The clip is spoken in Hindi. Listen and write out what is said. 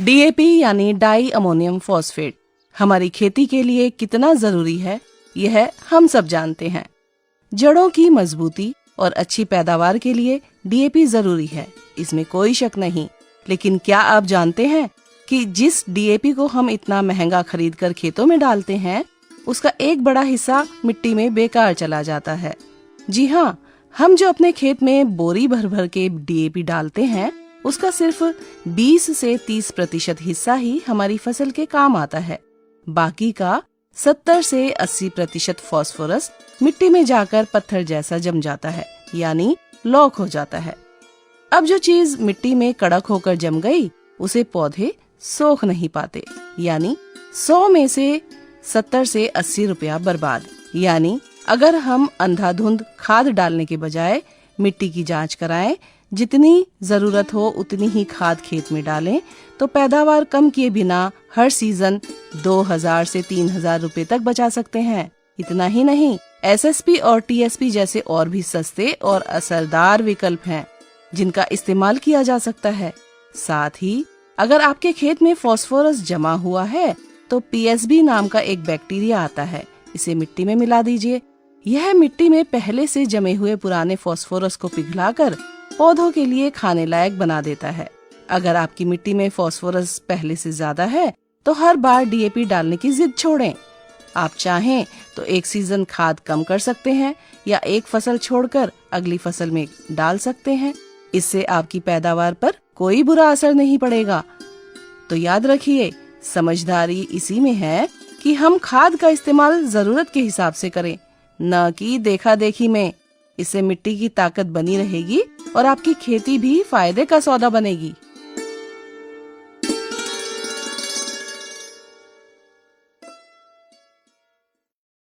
डीएपी यानी डाई अमोनियम फॉस्फेट हमारी खेती के लिए कितना जरूरी है, यह हम सब जानते हैं। जड़ों की मजबूती और अच्छी पैदावार के लिए डीएपी जरूरी है, इसमें कोई शक नहीं। लेकिन क्या आप जानते हैं कि जिस डीएपी को हम इतना महंगा खरीद कर खेतों में डालते हैं, उसका एक बड़ा हिस्सा मिट्टी में बेकार चला जाता है। जी हाँ, हम जो अपने खेत में बोरी भर भर के डीएपी डालते हैं, उसका सिर्फ 20 से 30% हिस्सा ही हमारी फसल के काम आता है। बाकी का 70 से 80% फास्फोरस मिट्टी में जाकर पत्थर जैसा जम जाता है, यानी लॉक हो जाता है। अब जो चीज मिट्टी में कड़क होकर जम गई, उसे पौधे सोख नहीं पाते, यानी 100 में से 70 से 80 रुपया बर्बाद। यानी अगर हम अंधाधुंध खाद डालने के बजाय मिट्टी की जांच कराएं, जितनी जरूरत हो उतनी ही खाद खेत में डालें, तो पैदावार कम किए बिना हर सीजन 2000 से 3000 रुपए तक बचा सकते हैं। इतना ही नहीं, एसएसपी और टीएसपी जैसे और भी सस्ते और असरदार विकल्प हैं, जिनका इस्तेमाल किया जा सकता है। साथ ही अगर आपके खेत में फास्फोरस जमा हुआ है, तो पीएसबी नाम का एक बैक्टीरिया आता है, इसे मिट्टी में मिला दीजिए। यह मिट्टी में पहले से जमे हुए पुराने फास्फोरस को पिघलाकर पौधों के लिए खाने लायक बना देता है। अगर आपकी मिट्टी में फास्फोरस पहले से ज्यादा है, तो हर बार डीएपी डालने की जिद छोड़ें। आप चाहें तो एक सीजन खाद कम कर सकते हैं या एक फसल छोड़कर अगली फसल में डाल सकते हैं। इससे आपकी पैदावार पर कोई बुरा असर नहीं पड़ेगा। तो याद रखिए, समझदारी इसी में है कि हम खाद का इस्तेमाल जरूरत के हिसाब से करें, न कि देखा देखी में। इससे मिट्टी की ताकत बनी रहेगी और आपकी खेती भी फायदे का सौदा बनेगी।